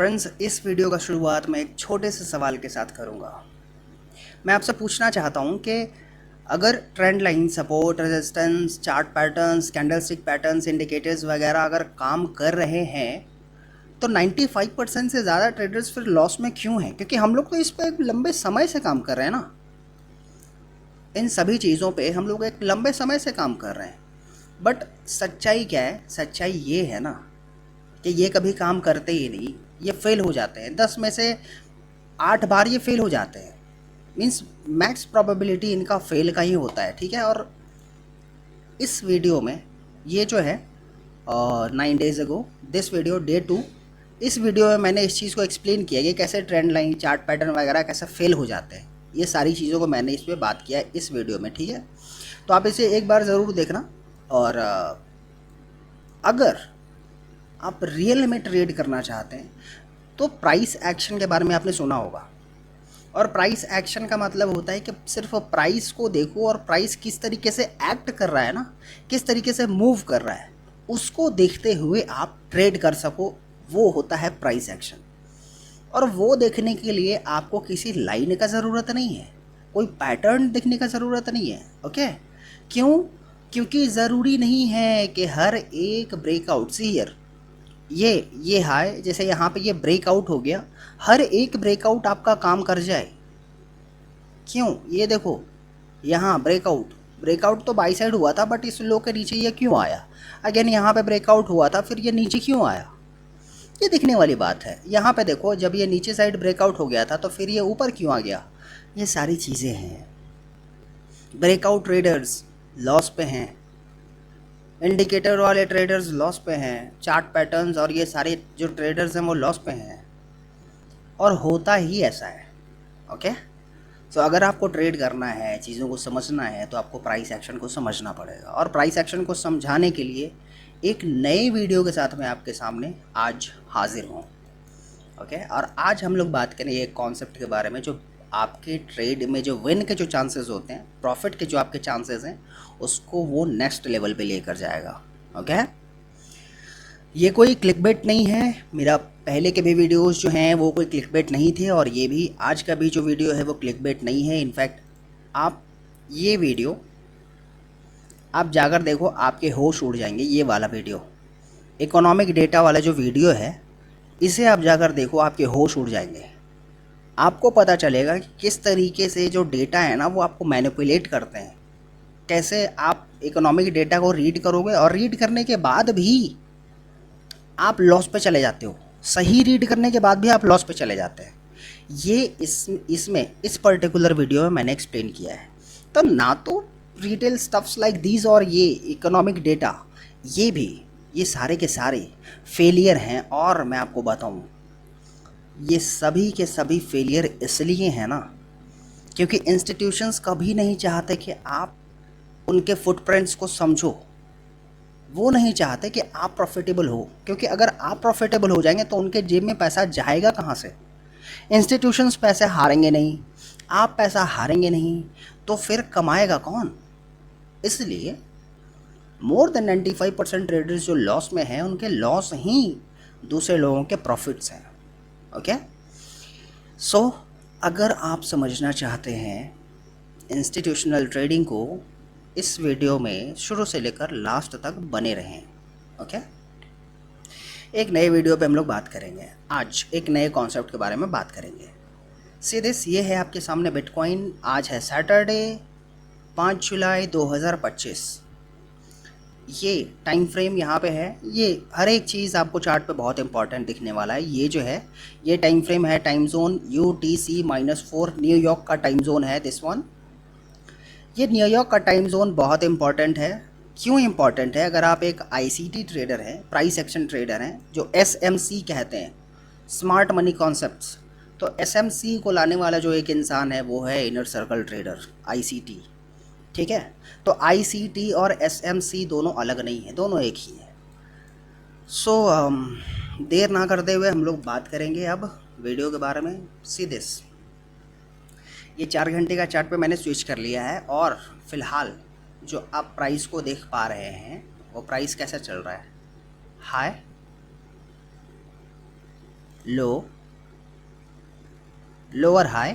Friends, इस video का शुरुआत मैं एक छोटे से सवाल के साथ करूंगा। मैं आपसे पूछना चाहता हूं कि अगर trend line, support, resistance, chart patterns, candlestick patterns, indicators वगैरह अगर काम कर रहे हैं तो 95% से ज़्यादा ट्रेडर्स फिर लॉस में क्यों हैं? क्योंकि हम लोग तो इस पर एक लंबे समय से काम कर रहे हैं ना। इन सभी चीज़ों पे हम लोग एक लंबे समय से काम कर रहे हैं। बट सच्चाई क्या है? सच्चाई ये है ना कि ये कभी काम करते ही नहीं, ये फेल हो जाते हैं। 10 में से 8 बार ये फेल हो जाते हैं। मीन्स मैक्स प्रोबेबिलिटी इनका फेल का ही होता है, ठीक है। और इस वीडियो में ये जो है 9 days ago this video day 2, इस वीडियो में मैंने इस चीज़ को एक्सप्लेन किया कि कैसे ट्रेंड लाइन, चार्ट पैटर्न वगैरह कैसे फेल हो जाते हैं। ये सारी चीज़ों को मैंने इस पर बात किया है इस वीडियो में, ठीक है। तो आप इसे एक बार ज़रूर देखना। और अगर आप रियल में ट्रेड करना चाहते हैं तो प्राइस एक्शन के बारे में आपने सुना होगा। और प्राइस एक्शन का मतलब होता है कि सिर्फ प्राइस को देखो और प्राइस किस तरीके से एक्ट कर रहा है ना, किस तरीके से मूव कर रहा है, उसको देखते हुए आप ट्रेड कर सको, वो होता है प्राइस एक्शन। और वो देखने के लिए आपको किसी लाइन का ज़रूरत नहीं है, कोई पैटर्न देखने का ज़रूरत नहीं है। ओके, क्यों? क्योंकि ज़रूरी नहीं है कि हर एक ब्रेकआउट से ये हाई, जैसे यहाँ पे ये ब्रेकआउट हो गया, हर एक ब्रेकआउट आपका काम कर जाए। क्यों? ये देखो, यहाँ ब्रेकआउट तो बाई साइड हुआ था, बट इस लो के नीचे ये क्यों आया? अगेन यहाँ पे ब्रेकआउट हुआ था, फिर ये नीचे क्यों आया? ये दिखने वाली बात है। यहाँ पे देखो, जब ये नीचे साइड ब्रेकआउट हो गया था तो फिर ये ऊपर क्यों आ गया? ये सारी चीज़ें हैं। ब्रेकआउट ट्रेडर्स लॉस पे हैं, इंडिकेटर वाले ट्रेडर्स लॉस पे हैं, चार्ट पैटर्न्स और ये सारे जो ट्रेडर्स हैं वो लॉस पे हैं। और होता ही ऐसा है। ओके, तो अगर आपको ट्रेड करना है, चीज़ों को समझना है, तो आपको प्राइस एक्शन को समझना पड़ेगा। और प्राइस एक्शन को समझाने के लिए एक नए वीडियो के साथ मैं आपके सामने आज हाजिर हूँ। ओके, और आज हम लोग बात करें एक कॉन्सेप्ट के बारे में जो आपके ट्रेड में जो विन के जो चांसेस होते हैं, प्रॉफिट के जो आपके चांसेस हैं, उसको वो नेक्स्ट लेवल पे लेकर जाएगा। ओके, ये कोई क्लिकबेट नहीं है। मेरा पहले के भी वीडियोस जो हैं वो कोई क्लिकबेट नहीं थे, और ये भी आज का भी जो वीडियो है वो क्लिकबेट नहीं है। इनफैक्ट आप ये वीडियो आप जाकर देखो, आपके होश उड़ जाएंगे। ये वाला वीडियो, इकोनॉमिक डेटा वाला जो वीडियो है, इसे आप जाकर देखो, आपके होश उड़ जाएंगे। आपको पता चलेगा कि किस तरीके से जो डेटा है ना वो आपको मैनिपुलेट करते हैं। कैसे आप इकोनॉमिक डेटा को रीड करोगे और रीड करने के बाद भी आप लॉस पे चले जाते हो। सही रीड करने के बाद भी आप लॉस पे चले जाते हैं। ये इस पर्टिकुलर वीडियो में मैंने एक्सप्लेन किया है। तो ना तो रिटेल स्टफ्स लाइक दीज और ये इकोनॉमिक डेटा, ये सारे के सारे फेलियर हैं। और मैं आपको बताऊं, ये सभी के सभी फेलियर इसलिए हैं ना क्योंकि इंस्टीट्यूशंस कभी नहीं चाहते कि आप उनके फुटप्रिंट्स को समझो। वो नहीं चाहते कि आप प्रॉफिटेबल हो, क्योंकि अगर आप प्रॉफिटेबल हो जाएंगे तो उनके जेब में पैसा जाएगा कहाँ से? इंस्टीट्यूशंस पैसे हारेंगे नहीं, आप पैसा हारेंगे नहीं, तो फिर कमाएगा कौन? इसलिए मोर देन 95% ट्रेडर्स जो लॉस में हैं, उनके लॉस ही दूसरे लोगों के प्रॉफिट्स हैं। ओके, सो अगर आप समझना चाहते हैं इंस्टीट्यूशनल ट्रेडिंग को, इस वीडियो में शुरू से लेकर लास्ट तक बने रहें। ओके, एक नए वीडियो पे हम लोग बात करेंगे। आज एक नए कॉन्सेप्ट के बारे में बात करेंगे। सीधे ये है आपके सामने बिटकॉइन। आज है सैटरडे 5 जुलाई 2025। ये टाइम फ्रेम यहाँ पे है। ये हर एक चीज़ आपको चार्ट पे बहुत इंपॉर्टेंट दिखने वाला है। ये जो है, ये टाइम फ्रेम है, टाइम जोन UTC-4 न्यूयॉर्क का टाइम जोन है दिस वन। ये न्यूयॉर्क का टाइम जोन बहुत इंपॉर्टेंट है। क्यों इंपॉर्टेंट है? अगर आप एक ICT ट्रेडर हैं, प्राइस एक्शन ट्रेडर हैं, जो SMC कहते हैं, स्मार्ट मनी कॉन्सेप्ट्स, तो SMC को लाने वाला जो एक इंसान है वो है इनर सर्कल ट्रेडर, ICT। ठीक है, तो ICT और SMC दोनों अलग नहीं है, दोनों एक ही है। सो देर ना करते हुए हम लोग बात करेंगे अब वीडियो के बारे में। सीधे ये 4 घंटे का चार्ट पे मैंने स्विच कर लिया है, और फिलहाल जो आप प्राइस को देख पा रहे हैं, वो प्राइस कैसा चल रहा है? High, low, lower high,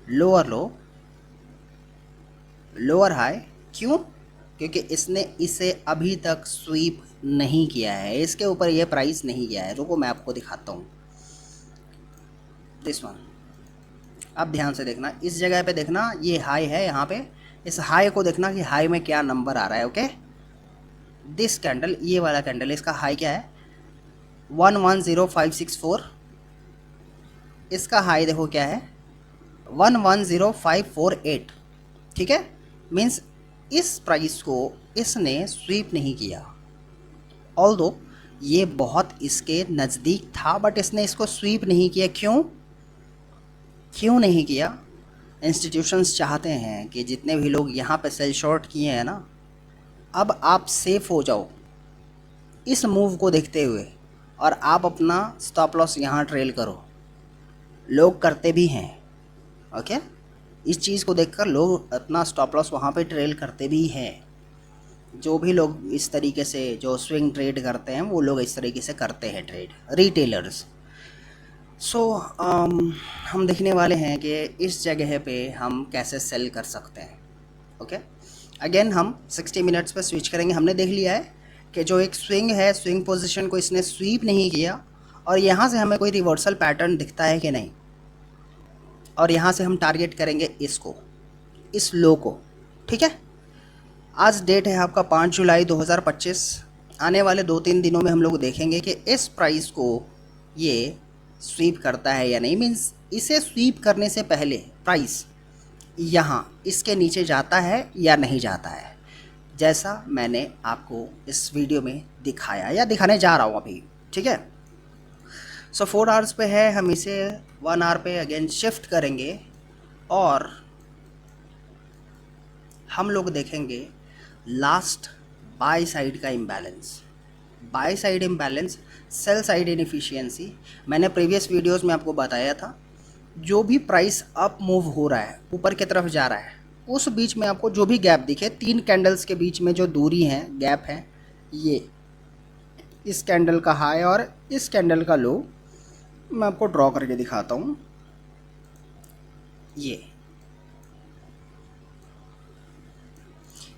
lower low, lower high. क्यों? क्योंकि इसने इसे अभी तक स्वीप नहीं किया है, इसके ऊपर ये प्राइस नहीं गया है। रुको मैं आपको दिखाता हूँ। दिस वन, अब ध्यान से देखना, इस जगह पे देखना, ये हाई है यहाँ पे। इस हाई को देखना कि हाई में क्या नंबर आ रहा है। ओके, दिस कैंडल, ये वाला कैंडल, इसका हाई क्या है? 110564। इसका हाई देखो क्या है? 110548। ठीक है, मीन्स इस प्राइस को इसने स्वीप नहीं किया। ऑल्दो ये बहुत इसके नज़दीक था, बट इसने इसको स्वीप नहीं किया। क्यों? क्यों नहीं किया? इंस्टीट्यूशंस चाहते हैं कि जितने भी लोग यहाँ पे सेल शॉर्ट किए हैं ना, अब आप सेफ हो जाओ इस मूव को देखते हुए, और आप अपना स्टॉप लॉस यहाँ ट्रेल करो। लोग करते भी हैं। ओके, इस चीज़ को देखकर लोग अपना स्टॉप लॉस वहाँ पे ट्रेल करते भी हैं। जो भी लोग इस तरीके से जो स्विंग ट्रेड करते हैं, वो लोग इस तरीके से करते हैं ट्रेड, रिटेलर्स। सो हम देखने वाले हैं कि इस जगह पे हम कैसे सेल कर सकते हैं। ओके, अगेन हम 60 मिनट्स पे स्विच करेंगे। हमने देख लिया है कि जो एक स्विंग है, स्विंग पोजीशन को इसने स्वीप नहीं किया, और यहाँ से हमें कोई रिवर्सल पैटर्न दिखता है कि नहीं, और यहाँ से हम टारगेट करेंगे इसको, इस लो को। ठीक है, आज डेट है आपका 5 जुलाई 2025। आने वाले 2-3 दिनों में हम लोग देखेंगे कि इस प्राइस को ये स्वीप करता है या नहीं। मीन्स इसे स्वीप करने से पहले प्राइस यहाँ इसके नीचे जाता है या नहीं जाता है, जैसा मैंने आपको इस वीडियो में दिखाया या दिखाने जा रहा हूँ अभी। ठीक है, सो 4 आवर्स पे है, हम इसे 1 आवर पे अगेन शिफ्ट करेंगे, और हम लोग देखेंगे लास्ट बाय साइड का imbalance. By side imbalance, sell side inefficiency. मैंने प्रीवियस वीडियोस में आपको बताया था, जो भी प्राइस अप मूव हो रहा है, ऊपर की तरफ जा रहा है, उस बीच में आपको जो भी गैप दिखे, 3 कैंडल्स के बीच में जो दूरी है, गैप है, ये इस कैंडल का हाई और इस कैंडल का लो, मैं आपको ड्रॉ करके दिखाता हूँ।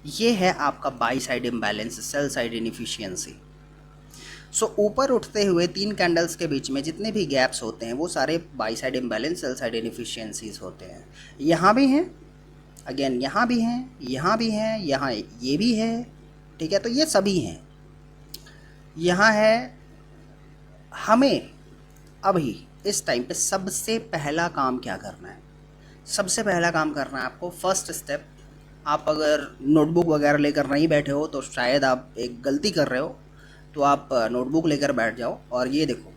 ये है आपका buy side imbalance, sell side inefficiency. So ऊपर उठते हुए 3 कैंडल्स के बीच में जितने भी गैप्स होते हैं, वो सारे by side imbalance, sell side inefficiencies होते हैं। यहाँ भी हैं, अगेन यहाँ भी हैं, यहाँ भी हैं, यहाँ ये भी है। ठीक है, तो ये सभी हैं, यहाँ है। हमें अभी इस टाइम पे सबसे पहला काम क्या करना है? सबसे पहला काम करना है आपको, फर्स्ट स्टेप, आप अगर नोटबुक वगैरह लेकर नहीं बैठे हो तो शायद आप एक गलती कर रहे हो, तो आप नोटबुक लेकर बैठ जाओ, और ये देखो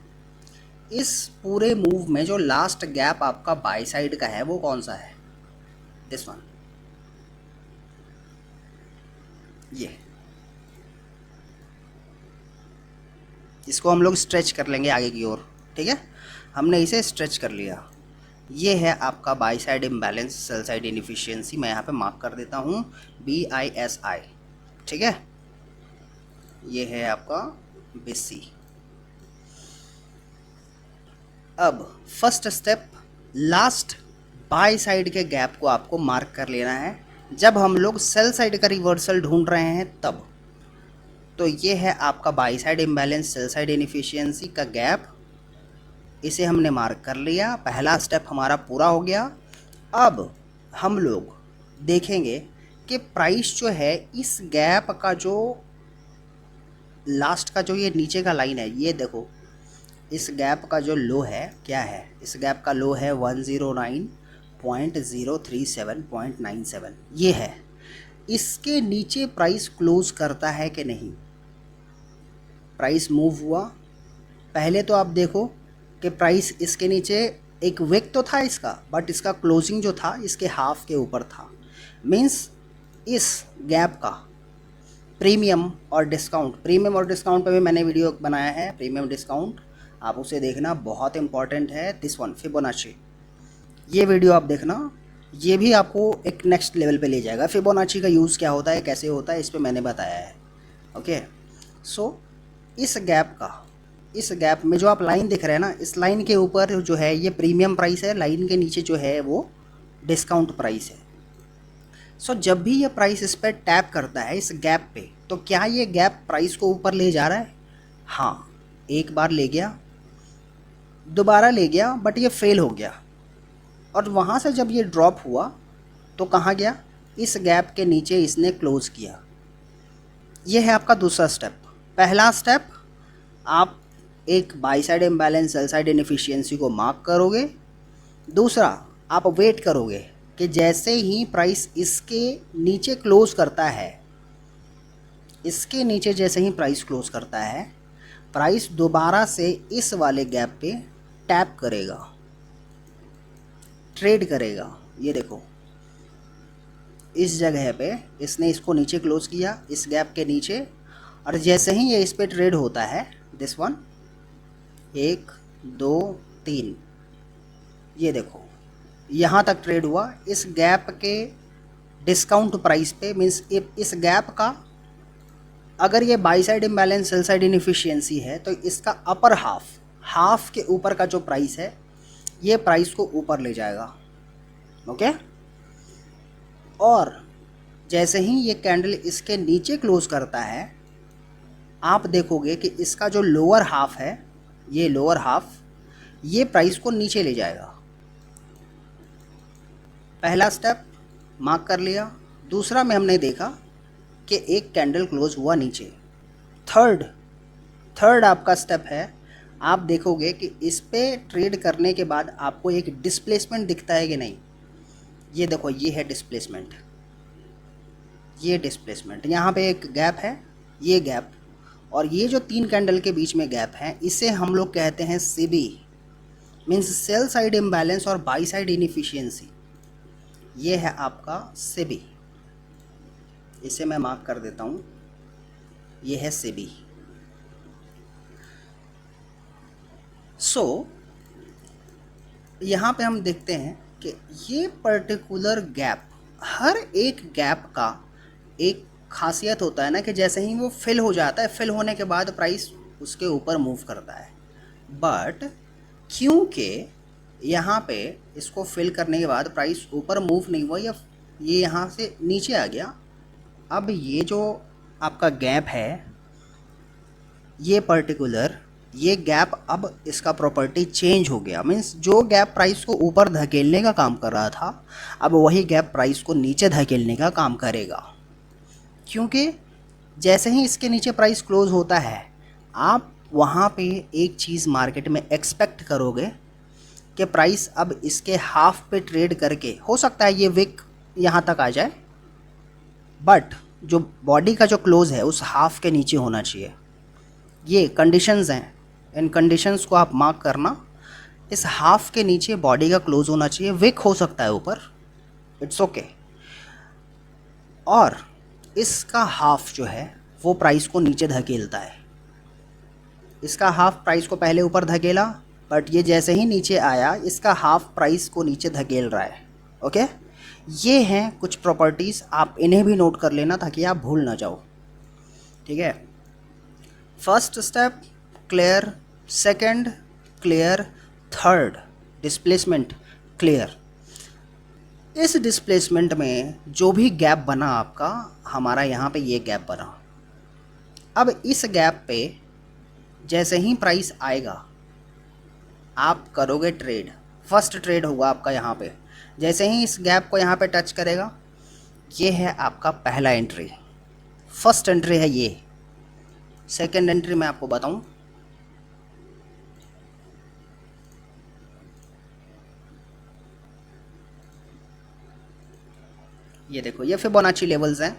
इस पूरे मूव में जो लास्ट गैप आपका बाई साइड का है, वो कौन सा है? दिस वन, ये। इसको हम लोग स्ट्रेच कर लेंगे आगे की ओर। ठीक है, हमने इसे स्ट्रेच कर लिया। ये है आपका buy side imbalance, sell side inefficiency. मैं यहाँ पे मार्क कर देता हूँ BISI। ठीक है, ये है आपका BC। अब first step, last by side के गैप को आपको मार्क कर लेना है, जब हम लोग सेल साइड का रिवर्सल ढूंढ रहे हैं तब। तो ये है आपका buy side imbalance, sell side inefficiency का गैप, इसे हमने मार्क कर लिया। पहला स्टेप हमारा पूरा हो गया। अब हम लोग देखेंगे कि प्राइस जो है, इस गैप का जो लास्ट का जो ये नीचे का लाइन है, ये देखो, इस गैप का जो लो है क्या है? इस गैप का लो है 109.037.97, ये है। इसके नीचे प्राइस क्लोज करता है कि नहीं? प्राइस मूव हुआ, पहले तो आप देखो कि प्राइस इसके नीचे, एक विक तो था इसका, बट इसका क्लोजिंग जो था इसके हाफ के ऊपर था। मींस इस गैप का प्रीमियम और डिस्काउंट, प्रीमियम और डिस्काउंट पे भी मैंने वीडियो बनाया है, प्रीमियम डिस्काउंट, आप उसे देखना, बहुत इंपॉर्टेंट है। दिस वन, फिबोनाची, ये वीडियो आप देखना, ये भी आपको एक नेक्स्ट लेवल पे ले जाएगा। फिबोनाची का यूज़ क्या होता है, कैसे होता है, इस पर मैंने बताया है। ओके, सो इस गैप का इस गैप में जो आप लाइन दिख रहे हैं ना, इस लाइन के ऊपर जो है ये प्रीमियम प्राइस है, लाइन के नीचे जो है वो डिस्काउंट प्राइस है। सो जब भी ये प्राइस इस पर टैप करता है इस गैप पे, तो क्या ये गैप प्राइस को ऊपर ले जा रहा है? हाँ, एक बार ले गया, दोबारा ले गया, बट ये फेल हो गया। और वहाँ से जब ये ड्रॉप हुआ तो कहाँ गया? इस गैप के नीचे इसने क्लोज किया। ये है आपका दूसरा स्टेप। पहला स्टेप, आप एक by side imbalance sell side inefficiency को मार्क करोगे। दूसरा, आप वेट करोगे कि जैसे ही प्राइस इसके नीचे क्लोज करता है, इसके नीचे जैसे ही प्राइस क्लोज करता है, प्राइस दोबारा से इस वाले गैप पे टैप करेगा, ट्रेड करेगा। ये देखो, इस जगह पे इसने इसको नीचे क्लोज किया, इस गैप के नीचे, और जैसे ही ये इस पे ट्रेड होता है, दिस वन, 1 2 3, ये देखो यहाँ तक ट्रेड हुआ इस गैप के डिस्काउंट प्राइस पे। मीन्स इस गैप का, अगर ये by side imbalance sell side inefficiency है, तो इसका अपर हाफ के ऊपर का जो प्राइस है, ये प्राइस को ऊपर ले जाएगा। ओके, और जैसे ही ये कैंडल इसके नीचे क्लोज करता है, आप देखोगे कि इसका जो लोअर हाफ है, ये लोअर हाफ, ये प्राइस को नीचे ले जाएगा। पहला स्टेप मार्क कर लिया। दूसरा में हमने देखा कि एक कैंडल क्लोज हुआ नीचे। थर्ड आपका स्टेप है, आप देखोगे कि इस पे ट्रेड करने के बाद आपको एक डिस्प्लेसमेंट दिखता है कि नहीं। ये देखो, ये है डिस्प्लेसमेंट, ये डिस्प्लेसमेंट। यहाँ पे एक गैप है, ये गैप, और ये जो 3 कैंडल के बीच में गैप है, इसे हम लोग कहते हैं CB, means sell side imbalance और बाई साइड इनएफिशिएंसी। ये है आपका सीबी, इसे मैं मार्क कर देता हूँ, ये है सीबी। सो यहाँ पे हम देखते हैं कि ये पर्टिकुलर गैप, हर एक गैप का एक खासियत होता है ना, कि जैसे ही वो फिल हो जाता है, फिल होने के बाद प्राइस उसके ऊपर मूव करता है। बट क्योंकि यहाँ पे इसको फिल करने के बाद प्राइस ऊपर मूव नहीं हुआ, या ये यहाँ से नीचे आ गया, अब ये जो आपका गैप है, ये पर्टिकुलर ये गैप, अब इसका प्रॉपर्टी चेंज हो गया। मीन्स जो गैप प्राइस को ऊपर धकेलने का काम कर रहा था, अब वही गैप प्राइस को नीचे धकेलने का काम करेगा। क्योंकि जैसे ही इसके नीचे प्राइस क्लोज होता है, आप वहाँ पे एक चीज़ मार्केट में एक्सपेक्ट करोगे कि प्राइस अब इसके हाफ पे ट्रेड करके, हो सकता है ये विक यहाँ तक आ जाए, बट जो बॉडी का जो क्लोज है उस हाफ के नीचे होना चाहिए। ये कंडीशंस हैं, इन कंडीशंस को आप मार्क करना। इस हाफ के नीचे बॉडी का क्लोज होना चाहिए, विक हो सकता है ऊपर, इट्स ओके। और इसका हाफ जो है वो प्राइस को नीचे धकेलता है। इसका हाफ प्राइस को पहले ऊपर धकेला, बट ये जैसे ही नीचे आया, इसका हाफ प्राइस को नीचे धकेल रहा है। ओके, ये हैं कुछ प्रॉपर्टीज़, आप इन्हें भी नोट कर लेना ताकि आप भूल ना जाओ। ठीक है, first step clear, second clear, third displacement clear. इस डिस्प्लेसमेंट में जो भी गैप बना आपका, हमारा यहाँ पे ये गैप बना। अब इस गैप पे जैसे ही प्राइस आएगा, आप करोगे ट्रेड, फर्स्ट ट्रेड होगा आपका यहाँ पे। जैसे ही इस गैप को यहाँ पे टच करेगा, ये है आपका पहला एंट्री, फर्स्ट एंट्री है ये। सेकंड एंट्री मैं आपको बताऊं, ये देखो, ये फिबोनाची लेवल्स हैं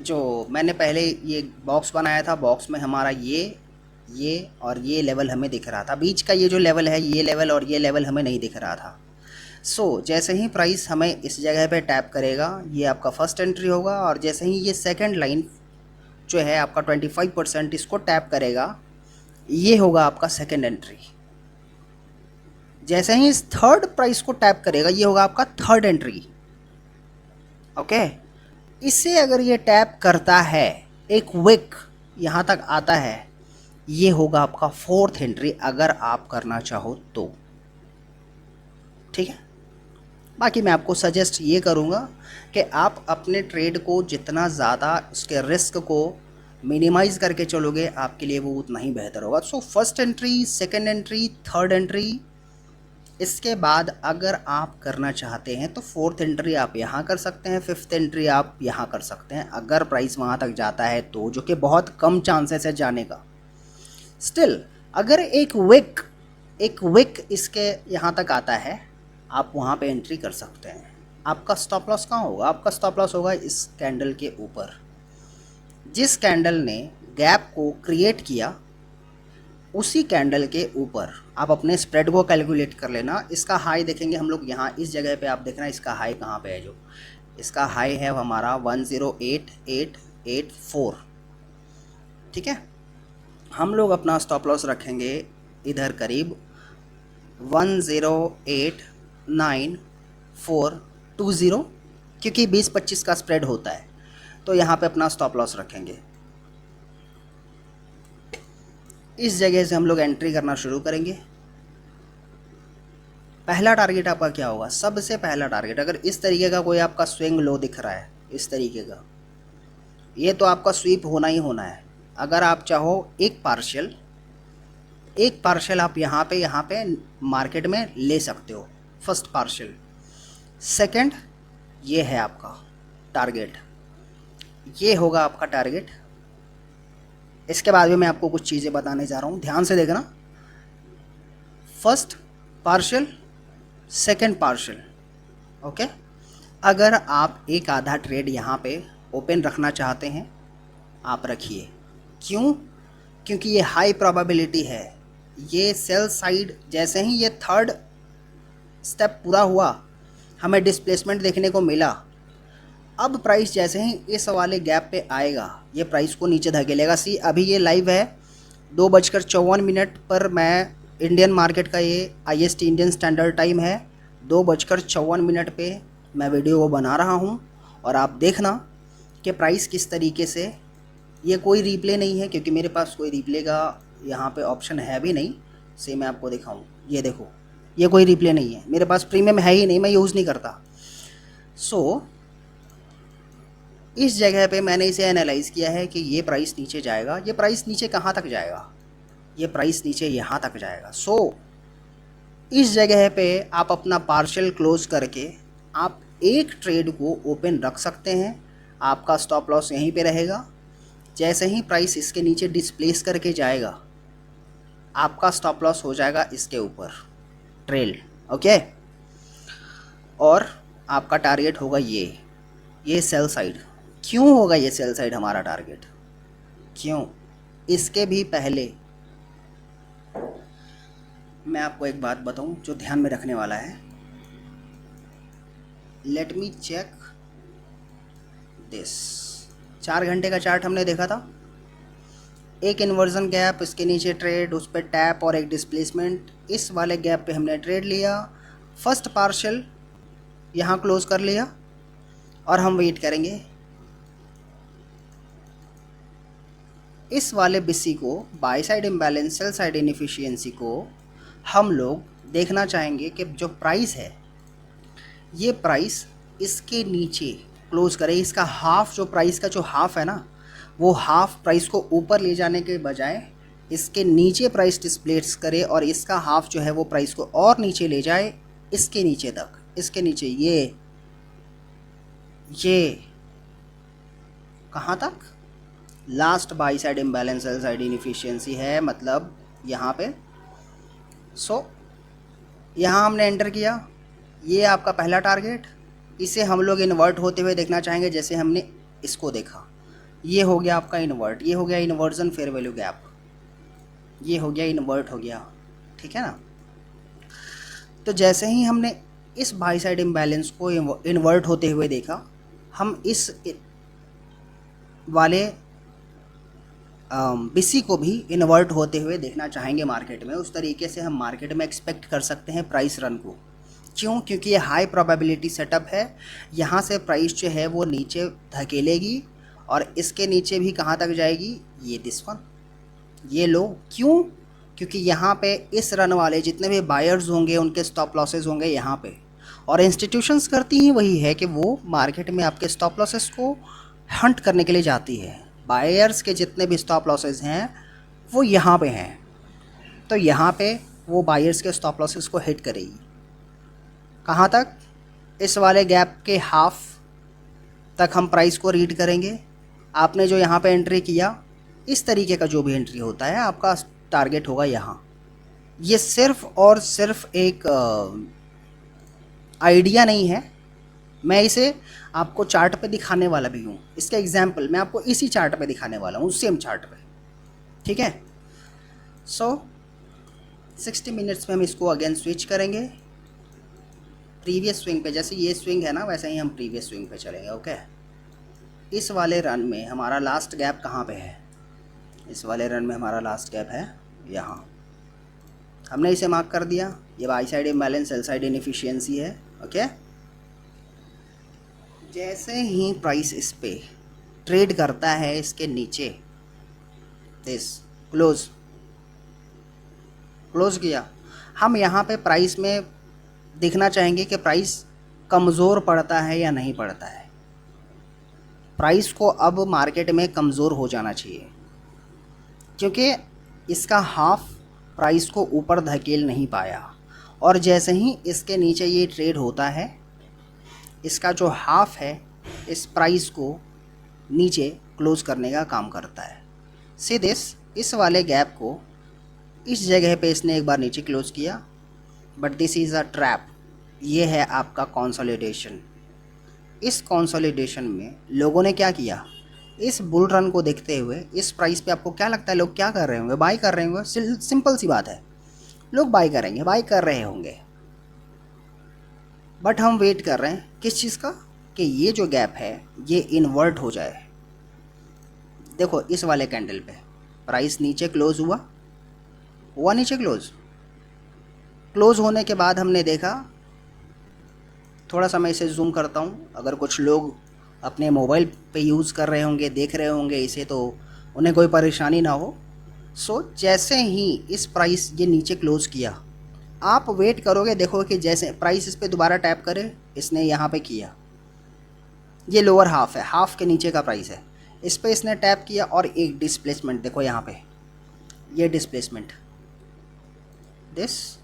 जो मैंने पहले ये बॉक्स बनाया था। बॉक्स में हमारा ये और ये लेवल हमें दिख रहा था, बीच का ये जो लेवल है, ये लेवल और ये लेवल हमें नहीं दिख रहा था। सो जैसे ही प्राइस हमें इस जगह पे टैप करेगा, ये आपका फर्स्ट एंट्री होगा, और जैसे ही ये सेकंड लाइन जो है आपका 25% इसको टैप करेगा, ये होगा आपका सेकंड एंट्री। जैसे ही इस थर्ड प्राइस को टैप करेगा, ये होगा आपका थर्ड एंट्री। ओके, इससे अगर ये टैप करता है, एक विक यहाँ तक आता है, ये होगा आपका फोर्थ एंट्री अगर आप करना चाहो तो। ठीक है, बाकी मैं आपको सजेस्ट ये करूँगा कि आप अपने ट्रेड को जितना ज़्यादा उसके रिस्क को मिनिमाइज़ करके चलोगे आपके लिए वो उतना ही बेहतर होगा। So first entry, second entry, third entry, इसके बाद अगर आप करना चाहते हैं तो फोर्थ एंट्री आप यहाँ कर सकते हैं, फिफ्थ एंट्री आप यहाँ कर सकते हैं अगर प्राइस वहाँ तक जाता है तो, जो कि बहुत कम चांसेस है जाने का। स्टिल अगर एक विक इसके यहाँ तक आता है आप वहाँ पे एंट्री कर सकते हैं। आपका स्टॉप लॉस कहाँ होगा? आपका स्टॉप लॉस होगा इस कैंडल के ऊपर। जिस कैंडल ने गैप को क्रिएट किया उसी कैंडल के ऊपर आप अपने स्प्रेड को कैलकुलेट कर लेना। इसका हाई देखेंगे हम लोग यहाँ इस जगह पे, आप देखना इसका हाई कहाँ पे है। जो इसका हाई है हमारा 108,884। ठीक है, हम लोग अपना स्टॉप लॉस रखेंगे इधर करीब 108,9,420, क्योंकि 20-25 का स्प्रेड होता है तो यहाँ पे अपना स्टॉप लॉस रखेंगे। इस जगह से हम लोग एंट्री करना शुरू करेंगे। पहला टारगेट आपका क्या होगा? सबसे पहला टारगेट, अगर इस तरीके का कोई आपका स्विंग लो दिख रहा है इस तरीके का, ये तो आपका स्वीप होना ही होना है। अगर आप चाहो एक पार्शियल आप यहाँ पे मार्केट में ले सकते हो, फर्स्ट पार्शियल। सेकंड, ये है आपका टारगेट, ये होगा आपका टारगेट। इसके बाद भी मैं आपको कुछ चीज़ें बताने जा रहा हूँ, ध्यान से देखना। First partial, second partial, okay. अगर आप एक आधा ट्रेड यहाँ पे ओपन रखना चाहते हैं आप रखिए। क्यों? क्योंकि ये हाई प्रोबेबिलिटी है, ये सेल साइड जैसे ही ये थर्ड स्टेप पूरा हुआ हमें डिस्प्लेसमेंट देखने को मिला। अब प्राइस जैसे ही इस वाले गैप पे आएगा ये प्राइस को नीचे धकेलेगा। सी अभी ये लाइव है 2:54 पर, मैं इंडियन मार्केट का ये IST इंडियन स्टैंडर्ड टाइम है 2:54 पे मैं वीडियो को बना रहा हूँ। और आप देखना कि प्राइस किस तरीके से, ये कोई रिप्ले नहीं है क्योंकि मेरे पास कोई रिप्ले का यहाँ पे ऑप्शन है भी नहीं। से मैं आपको दिखाऊँ, ये देखो, ये कोई रिप्ले नहीं है मेरे पास, प्रीमियम है ही नहीं, मैं यूज़ नहीं करता। सो इस जगह पे मैंने इसे एनालाइज़ किया है कि ये प्राइस नीचे जाएगा। ये प्राइस नीचे कहाँ तक जाएगा? ये प्राइस नीचे यहाँ तक जाएगा। सो इस जगह पे आप अपना पार्शियल क्लोज करके आप एक ट्रेड को ओपन रख सकते हैं। आपका स्टॉप लॉस यहीं पे रहेगा। जैसे ही प्राइस इसके नीचे डिस्प्लेस करके जाएगा आपका स्टॉप लॉस हो जाएगा इसके ऊपर ट्रेल, ओके। और आपका टारगेट होगा ये सेल साइड। क्यों होगा ये सेल साइड हमारा टारगेट? क्यों? इसके भी पहले मैं आपको एक बात बताऊं जो ध्यान में रखने वाला है। Let me check this. 4 घंटे का चार्ट हमने देखा था, एक इन्वर्जन गैप, इसके नीचे ट्रेड, उस पर टैप और एक डिस्प्लेसमेंट। इस वाले गैप पे हमने ट्रेड लिया, फर्स्ट पार्शियल यहाँ क्लोज कर लिया और हम वेट करेंगे। इस वाले BC को, by side imbalance, sell side inefficiency को हम लोग देखना चाहेंगे कि जो प्राइस है ये प्राइस इसके नीचे क्लोज करे। इसका हाफ, जो प्राइस का जो हाफ है ना, वो हाफ प्राइस को ऊपर ले जाने के बजाय इसके नीचे प्राइस डिस्प्लेस करे और इसका हाफ जो है वो प्राइस को और नीचे ले जाए, इसके नीचे तक, इसके नीचे ये कहाँ तक? Last by side imbalance, sell side inefficiency है, मतलब यहाँ पे। सो यहाँ हमने एंटर किया, ये आपका पहला टारगेट। इसे हम लोग इन्वर्ट होते हुए देखना चाहेंगे जैसे हमने इसको देखा। ये हो गया आपका इन्वर्ट, ये हो गया इन्वर्जन फेयर वैल्यू गैप, ये हो गया इन्वर्ट हो गया, ठीक है ना। तो जैसे ही हमने इस बाई साइड इम्बैलेंस को इन्वर्ट होते हुए देखा, हम इस वाले BC को भी इन्वर्ट होते हुए देखना चाहेंगे मार्केट में। उस तरीके से हम मार्केट में एक्सपेक्ट कर सकते हैं प्राइस रन को। क्यों? क्योंकि ये हाई प्रोबेबिलिटी सेटअप है। यहाँ से प्राइस जो है वो नीचे धकेलेगी और इसके नीचे भी कहाँ तक जाएगी? ये दिस वन, ये लो। क्यों? क्योंकि यहाँ पे इस रन वाले जितने भी बायर्स होंगे उनके स्टॉप लॉसेस होंगे यहाँ पे, और इंस्टीट्यूशंस करती ही वही है कि वो मार्केट में आपके स्टॉप लॉसेस को हंट करने के लिए जाती है। बायर्स के जितने भी स्टॉप लॉसेस हैं वो यहाँ पे हैं, तो यहाँ पे वो बायर्स के स्टॉप लॉसेस को हिट करेगी। कहाँ तक? इस वाले गैप के हाफ तक हम प्राइस को रीड करेंगे। आपने जो यहाँ पे एंट्री किया, इस तरीके का जो भी एंट्री होता है आपका टारगेट होगा यहाँ। ये सिर्फ और सिर्फ एक आइडिया नहीं है, मैं इसे आपको चार्ट पे दिखाने वाला भी हूँ। इसका एग्जाम्पल मैं आपको इसी चार्ट पे दिखाने वाला हूँ, सेम चार्ट पे। ठीक है, सो 60 मिनट्स में हम इसको अगेन स्विच करेंगे प्रीवियस स्विंग पे। जैसे ये स्विंग है ना, वैसे ही हम प्रीवियस स्विंग पे चलेंगे। ओके, इस वाले रन में हमारा लास्ट गैप कहाँ पे है? इस वाले रन में हमारा लास्ट गैप है यहाँ। हमने इसे मार्क कर दिया। ये by side imbalance, sell side inefficiency है। ओके, जैसे ही प्राइस इस पे ट्रेड करता है इसके नीचे, दिस क्लोज किया, हम यहाँ पे प्राइस में देखना चाहेंगे कि प्राइस कमज़ोर पड़ता है या नहीं पड़ता है। प्राइस को अब मार्केट में कमज़ोर हो जाना चाहिए, क्योंकि इसका हाफ प्राइस को ऊपर धकेल नहीं पाया, और जैसे ही इसके नीचे ये ट्रेड होता है, इसका जो हाफ है इस प्राइस को नीचे क्लोज करने का काम करता है। सी दिस, इस वाले गैप को इस जगह पे इसने एक बार नीचे क्लोज किया, but this is a trap. ये है आपका कंसोलिडेशन। इस कंसोलिडेशन में लोगों ने क्या किया? इस बुल रन को देखते हुए इस प्राइस पे आपको क्या लगता है लोग क्या कर रहे होंगे? बाई कर रहे होंगे। सिंपल सी बात है, लोग बाई करेंगे, बाई कर रहे होंगे। बट हम वेट कर रहे हैं किस चीज़ का? कि ये जो गैप है ये इन्वर्ट हो जाए। देखो इस वाले कैंडल पे प्राइस नीचे क्लोज हुआ नीचे क्लोज होने के बाद हमने देखा, थोड़ा सा मैं इसे जूम करता हूँ, अगर कुछ लोग अपने मोबाइल पे यूज़ कर रहे होंगे, देख रहे होंगे इसे, तो उन्हें कोई परेशानी ना हो। सो जैसे ही इस प्राइस ये नीचे क्लोज किया, आप वेट करोगे, देखोगे कि जैसे प्राइस इस पर दोबारा टैप करे, इसने यहाँ पे किया, ये लोअर हाफ है, हाफ के नीचे का प्राइस है, इस पर इसने टैप किया और एक डिस्प्लेसमेंट देखो यहाँ पे, ये डिस्प्लेसमेंट, दिस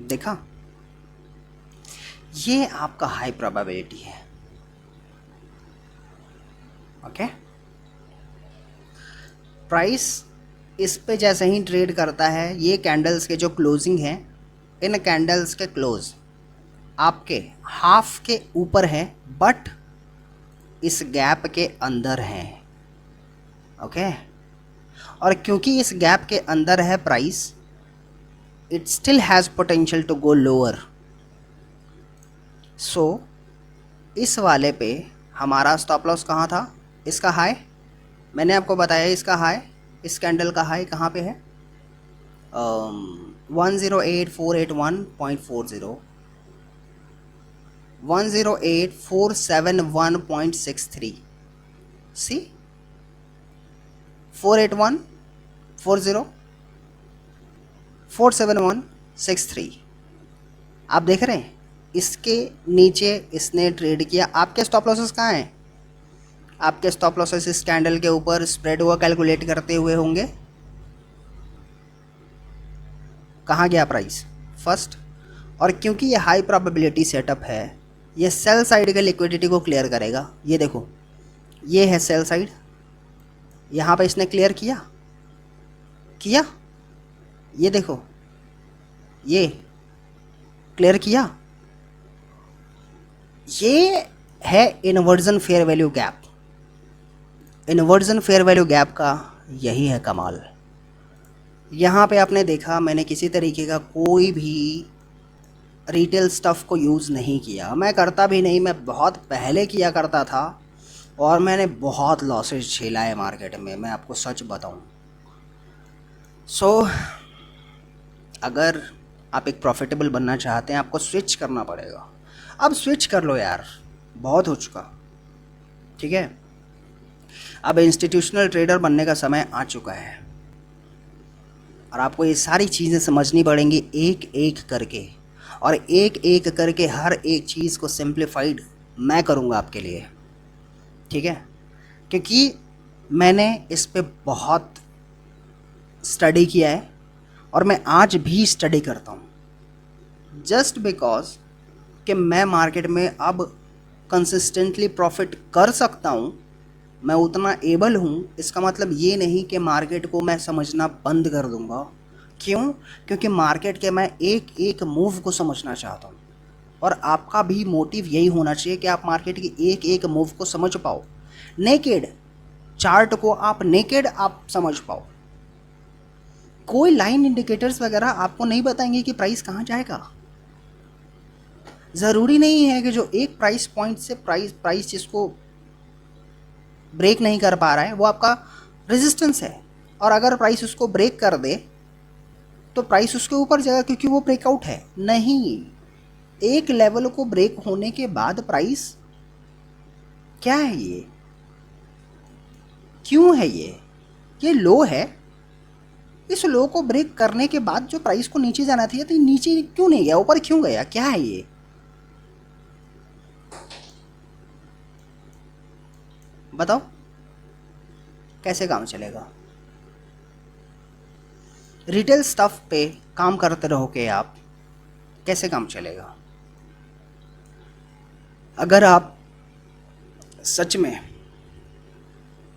देखा, ये आपका हाई प्रोबेबिलिटी है। ओके, प्राइस इस पे जैसे ही ट्रेड करता है, ये कैंडल्स के जो क्लोजिंग हैं, इन कैंडल्स के क्लोज आपके हाफ के ऊपर है, बट इस गैप के अंदर है। ओके, और क्योंकि इस गैप के अंदर है price, it still has potential to go lower. So इस वाले पे हमारा स्टॉप लॉस कहाँ था? इसका हाई मैंने आपको बताया, इसका हाई, इस कैंडल का हाई कहाँ पे है? 108,481.40, 108,471.63, सी 481.40, 471.63। आप देख रहे हैं इसके नीचे इसने ट्रेड किया। आपके स्टॉप लॉसेस कहाँ हैं? आपके स्टॉप लॉसेस इस कैंडल के ऊपर स्प्रेड हुआ कैलकुलेट करते हुए होंगे। कहाँ गया प्राइस? फर्स्ट। और क्योंकि ये हाई प्रोबेबिलिटी सेटअप है, ये सेल साइड के लिक्विडिटी को क्लियर करेगा। ये देखो, ये है सेल साइड, यहाँ पे इसने क्लियर किया, ये देखो, ये क्लियर किया। ये है inversion fair value gap. Inversion fair value gap का यही है कमाल। यहाँ पे आपने देखा, मैंने किसी तरीके का कोई भी रिटेल स्टफ़ को यूज़ नहीं किया, मैं करता भी नहीं, मैं बहुत पहले किया करता था और मैंने बहुत लॉसेस झेला है मार्केट में, मैं आपको सच बताऊँ। सो अगर आप एक प्रॉफिटेबल बनना चाहते हैं, आपको स्विच करना पड़ेगा। अब स्विच कर लो यार, बहुत हो चुका, ठीक है। अब इंस्टीट्यूशनल ट्रेडर बनने का समय आ चुका है और आपको ये सारी चीज़ें समझनी पड़ेंगी एक एक करके, और एक एक करके हर एक चीज़ को सिंप्लीफाइड मैं करूँगा आपके लिए, ठीक है? क्योंकि मैंने इस पे बहुत स्टडी किया है और मैं आज भी स्टडी करता हूँ, जस्ट बिकॉज कि मैं मार्केट में अब कंसिस्टेंटली प्रॉफिट कर सकता हूँ, मैं उतना एबल हूँ। इसका मतलब ये नहीं कि मार्केट को मैं समझना बंद कर दूँगा। क्यों? क्योंकि मार्केट के मैं एक एक मूव को समझना चाहता हूँ और आपका भी मोटिव यही होना चाहिए कि आप मार्केट की एक एक मूव को समझ पाओ, नेकेड चार्ट को आप नेकेड आप समझ पाओ। कोई लाइन इंडिकेटर्स वगैरह आपको नहीं बताएंगे कि प्राइस कहाँ जाएगा। ज़रूरी नहीं है कि जो एक प्राइस पॉइंट से प्राइस जिसको ब्रेक नहीं कर पा रहा है वो आपका रेजिस्टेंस है, और अगर प्राइस उसको ब्रेक कर दे तो प्राइस उसके ऊपर जाएगा क्योंकि वो ब्रेकआउट है। नहीं, एक लेवल को ब्रेक होने के बाद प्राइस क्या है, ये क्यों है, ये लो है। इस लो को ब्रेक करने के बाद जो प्राइस को नीचे जाना था तो नीचे क्यों नहीं गया, ऊपर क्यों गया, क्या है ये? बताओ कैसे काम चलेगा? रिटेल स्टफ पे काम करते रहोगे आप, कैसे काम चलेगा? अगर आप सच में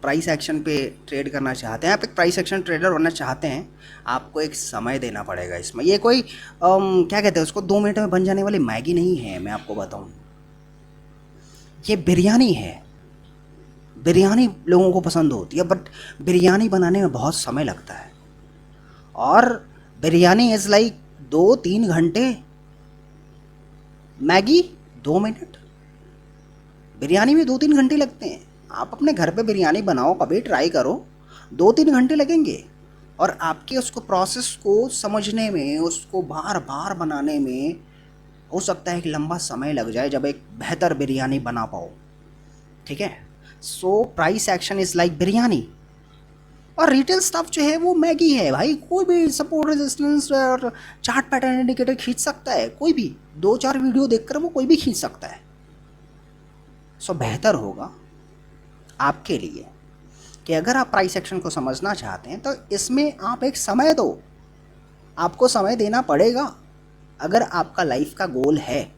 प्राइस एक्शन पे ट्रेड करना चाहते हैं, आप एक प्राइस एक्शन ट्रेडर बनना चाहते हैं, आपको एक समय देना पड़ेगा इसमें। ये कोई क्या कहते हैं उसको, 2 मिनट में बन जाने वाली मैगी नहीं है। मैं आपको बताऊं, ये बिरयानी है। बिरयानी लोगों को पसंद होती है, बट बिरयानी बनाने में बहुत समय लगता है, और बिरयानी इज़ लाइक 2-3 घंटे, मैगी 2 मिनट। बिरयानी में 2-3 घंटे लगते हैं। आप अपने घर पे बिरयानी बनाओ, कभी ट्राई करो, 2-3 घंटे लगेंगे, और आपके उसको प्रोसेस को समझने में, उसको बार बार बनाने में हो सकता है कि लंबा समय लग जाए जब एक बेहतर बिरयानी बना पाओ, ठीक है? So price action is like biryani, और रिटेल स्टफ जो है वो मैगी है भाई। कोई भी सपोर्ट रेजिस्टेंस और चार्ट पैटर्न इंडिकेटर खींच सकता है, कोई भी 2-4 वीडियो देखकर वो कोई भी खींच सकता है। सो बेहतर होगा आपके लिए कि अगर आप प्राइस एक्शन को समझना चाहते हैं तो इसमें आप एक समय दो, आपको समय देना पड़ेगा। अगर आपका लाइफ का गोल है,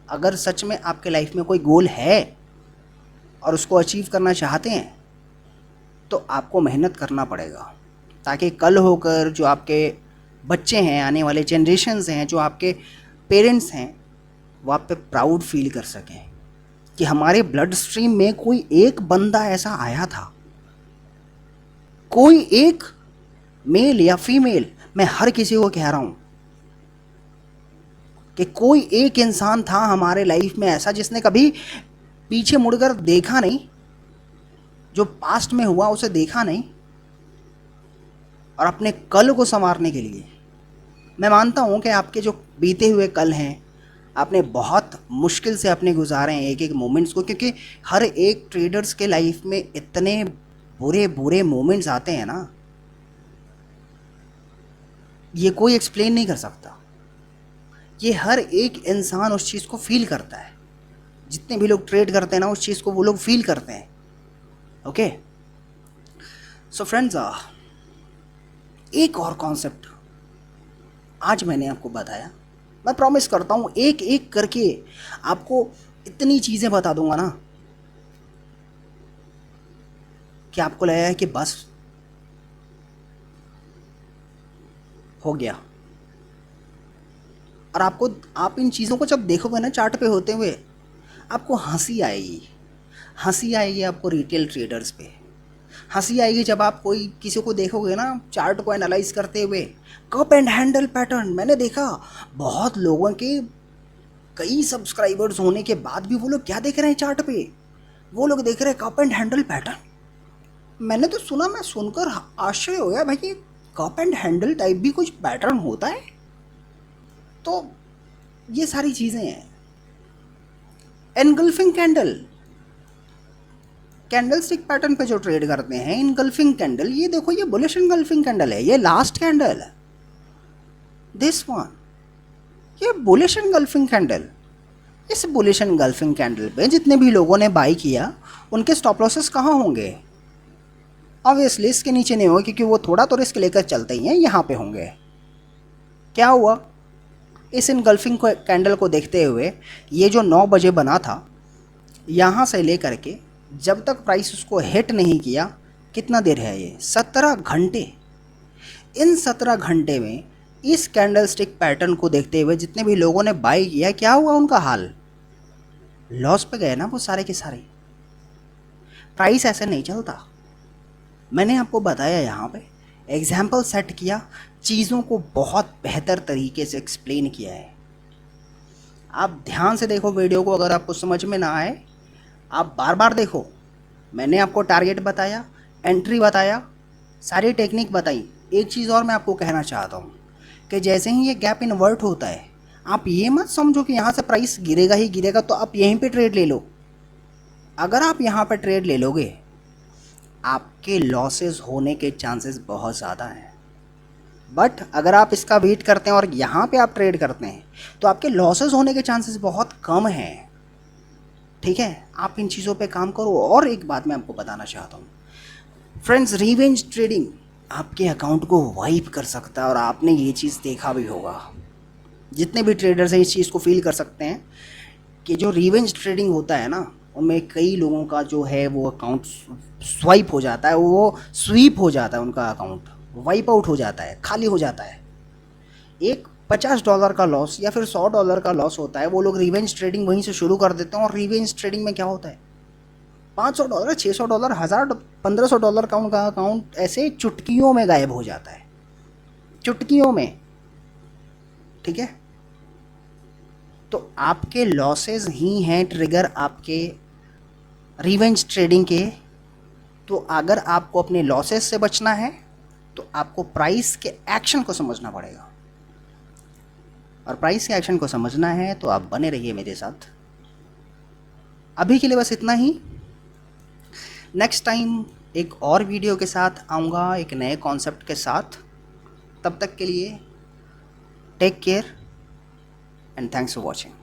अगर सच में आपके लाइफ में कोई गोल है और उसको अचीव करना चाहते हैं, तो आपको मेहनत करना पड़ेगा, ताकि कल होकर जो आपके बच्चे हैं, आने वाले जनरेशन्स हैं, जो आपके पेरेंट्स हैं, वो आप पे प्राउड फील कर सकें कि हमारे ब्लड स्ट्रीम में कोई एक बंदा ऐसा आया था, कोई एक मेल या फीमेल, मैं हर किसी को कह रहा हूँ कि कोई एक इंसान था हमारे लाइफ में ऐसा जिसने कभी पीछे मुड़कर देखा नहीं, जो पास्ट में हुआ उसे देखा नहीं, और अपने कल को संवारने के लिए। मैं मानता हूँ कि आपके जो बीते हुए कल हैं, आपने बहुत मुश्किल से अपने गुजारे हैं एक एक मोमेंट्स को, क्योंकि हर एक ट्रेडर्स के लाइफ में इतने बुरे बुरे मोमेंट्स आते हैं ना, ये कोई एक्सप्लेन नहीं कर सकता। ये हर एक इंसान उस चीज़ को फील करता है। जितने भी लोग ट्रेड करते हैं ना, उस चीज़ को वो लोग फील करते हैं। ओके, सो फ्रेंड्स, एक और कॉन्सेप्ट आज मैंने आपको बताया। मैं प्रॉमिस करता हूँ एक एक करके आपको इतनी चीज़ें बता दूंगा ना कि आपको लगेगा कि बस हो गया। और आप इन चीज़ों को जब देखोगे ना चार्ट पे होते हुए, आपको हंसी आएगी। हंसी आएगी आपको रिटेल ट्रेडर्स पे। हंसी आएगी जब आप कोई किसी को देखोगे ना चार्ट को एनालाइज करते हुए। कप एंड हैंडल पैटर्न, मैंने देखा बहुत लोगों के कई सब्सक्राइबर्स होने के बाद भी वो लोग क्या देख रहे हैं चार्ट पे, वो लोग देख रहे हैं कप एंड हैंडल पैटर्न। मैंने तो सुना, मैं सुनकर आश्चर्य हो गया, भाई कप एंड हैंडल टाइप भी कुछ पैटर्न होता है। तो ये सारी चीज़ें हैं। एनगल्फिंग कैंडल, कैंडलस्टिक पैटर्न पे जो ट्रेड करते हैं इनगल्फिंग कैंडल, ये देखो ये बुलिश इनगल्फिंग कैंडल है, ये लास्ट कैंडल है दिस वन, ये बुलिश इनगल्फिंग कैंडल। इस बुलिश इनगल्फिंग कैंडल पे जितने भी लोगों ने बाई किया उनके स्टॉप लॉसेस कहाँ होंगे? ऑब्वियसली इसके नीचे नहीं होंगे, क्योंकि वो थोड़ा तो रिस्क लेकर चलते ही हैं, यहाँ पे होंगे। क्या हुआ? इस इनगल्फिंग कैंडल को देखते हुए ये जो 9 बजे बना था, यहाँ से लेकर के जब तक प्राइस उसको हिट नहीं किया, कितना देर है ये? 17 घंटे। इन 17 घंटे में इस कैंडलस्टिक पैटर्न को देखते हुए जितने भी लोगों ने बाई किया, क्या हुआ उनका हाल? लॉस पे गए ना वो सारे के सारे। प्राइस ऐसे नहीं चलता। मैंने आपको बताया, यहाँ पे एग्जाम्पल सेट किया, चीज़ों को बहुत बेहतर तरीके से एक्सप्लेन किया है। आप ध्यान से देखो वीडियो को, अगर आपको समझ में ना आए आप बार बार देखो। मैंने आपको टारगेट बताया, एंट्री बताया, सारी टेक्निक बताई। एक चीज़ और मैं आपको कहना चाहता हूँ कि जैसे ही ये गैप इन्वर्ट होता है, आप ये मत समझो कि यहाँ से प्राइस गिरेगा ही गिरेगा तो आप यहीं पे ट्रेड ले लो। अगर आप यहाँ पे ट्रेड ले लोगे, आपके लॉसेस होने के चांसेस बहुत ज़्यादा हैं। बट अगर आप इसका वेट करते हैं और यहाँ पे आप ट्रेड करते हैं तो आपके लॉसेस होने के चांसेस बहुत कम हैं। ठीक है, आप इन चीज़ों पे काम करो। और एक बात मैं आपको बताना चाहता हूँ फ्रेंड्स, रिवेंज ट्रेडिंग आपके अकाउंट को वाइप कर सकता है, और आपने ये चीज़ देखा भी होगा। जितने भी ट्रेडर्स हैं इस चीज़ को फील कर सकते हैं कि जो रिवेंज ट्रेडिंग होता है ना, उनमें कई लोगों का जो है वो अकाउंट स्वाइप हो जाता है, वो स्वीप हो जाता है, उनका अकाउंट वाइप आउट हो जाता है, खाली हो जाता है। एक $50 का लॉस या फिर $100 का लॉस होता है, वो लोग रिवेंज ट्रेडिंग वहीं से शुरू कर देते हैं। और रिवेंज ट्रेडिंग में क्या होता है, $500, $600, 1000, $1500 का उनका अकाउंट ऐसे चुटकियों में गायब हो जाता है, चुटकियों में। ठीक है, तो आपके लॉसेस ही हैं ट्रिगर आपके रिवेंज ट्रेडिंग के। तो अगर आपको अपने लॉसेस से बचना है तो आपको प्राइस के एक्शन को समझना पड़ेगा, और प्राइस के एक्शन को समझना है तो आप बने रहिए मेरे साथ। अभी के लिए बस इतना ही। नेक्स्ट टाइम एक और वीडियो के साथ आऊँगा, एक नए कॉन्सेप्ट के साथ। तब तक के लिए take care and thanks for watching.